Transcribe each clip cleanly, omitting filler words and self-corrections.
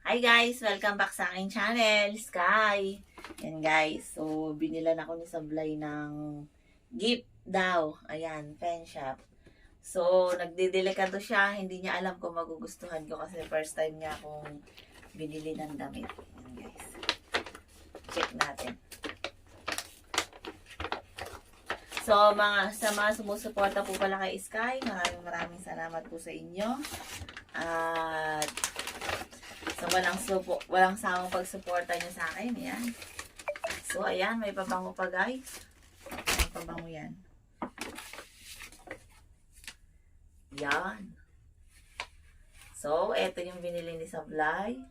Hi guys! Welcome back sa aking channel, Sky! Yan guys, so binilan ako ni Sablay ng gift daw. Ayan, pen shop. So, nagdidelikado siya. Hindi niya alam kung magugustuhan ko kasi first time niya akong binili ng damit. Yan guys. Check natin. So, sa mga sumusuporta po pala kay Sky, maraming salamat po sa inyo. At so, walang sawang pagsuporta niyo sa akin. Ayan. So, ayan. May pabango pa, guys. May pabango yan. Yan. So, eto yung binili ni Sablay.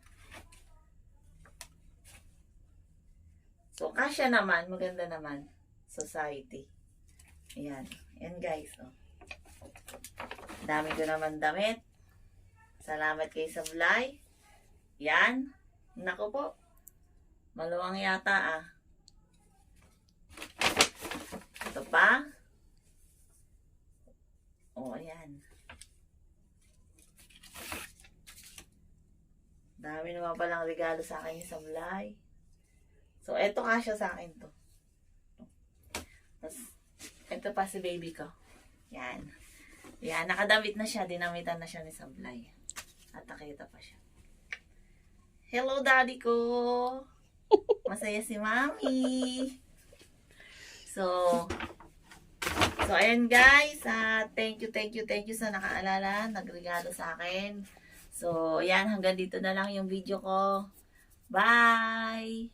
So, kasya naman. Maganda naman. Society. Ayan. Ayan, guys. Oh. Dami ko naman damit. Salamat kay Sablay. Yan. Nako po. Maluwang yata ah. Ito pa. O, ayan. Dami naman palang regalo sa akin yung Sablay. So, eto kasya sa akin to. Tapos, ito pa si baby ko. Yan. Yan. Nakadamit na siya. Dinamitan na siya ni Sablay. At nakita pa siya. Hello, daddy ko! Masaya si mami! So, ayan guys. Thank you sa nakaalala. Nagregalo sa akin. So, ayan. Hanggang dito na lang yung video ko. Bye!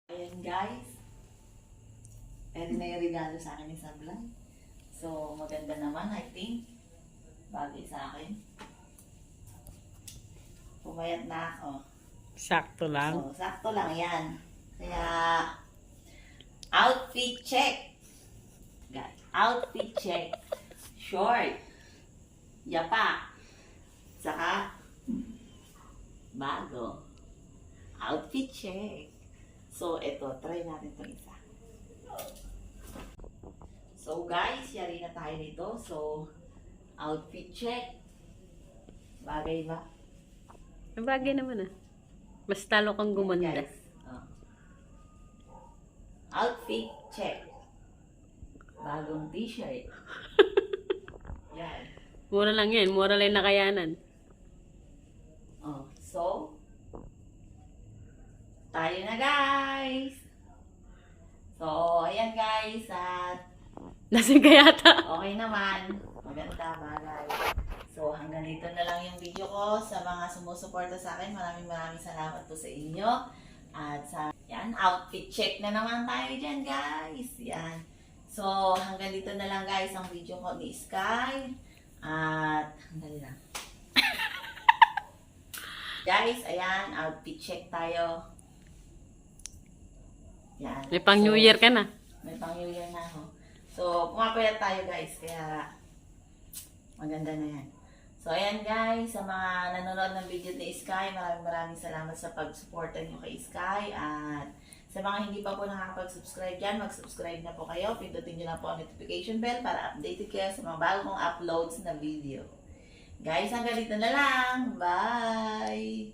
Ayan guys. Ayan na yung regalo sa akin ni Sablay. So, maganda naman, I think. Bagay sa akin. Pumayat na ako. Sakto lang. So, sakto lang yan. Kaya, outfit check. Guys, outfit check. Short. Yapa. Saka, bago. Outfit check. So, ito. Try natin itong isa. So, guys, yari na tayo nito. So, outfit check. Bagay ba? Bagay naman ah. Mas talo kang gumanda. Guys, oh. Outfit check. Bagong t-shirt. Yan. Mura lang yan. Mura lang nakayanan. Oh, so, tayo na guys. So, ayan guys. At Lasing ka yata. okay naman. Maganda, bagay. So, hanggang dito na lang yung video ko. Sa mga sumusuporta sa akin, maraming salamat po sa inyo. At sa, yan, outfit check na naman tayo dyan, guys. Yan. So, hanggang dito na lang, guys, ang video ko ni Sky. At, hanggang lang. Guys, ayan, outfit check tayo. Yan. May pang New Year ka na. May pang New Year na ako. So, pumapayat tayo, guys. Kaya, maganda na yan. So, ayan guys, sa mga nanonood ng video ni Sky, maraming salamat sa pag-suporta niyo kay Sky. At sa mga hindi pa po nakakapag-subscribe dyan, mag-subscribe na po kayo. Pindutin niyo na po ang notification bell para updated kayo sa mga bagong uploads na video. Guys, hanggang dito na lang. Bye!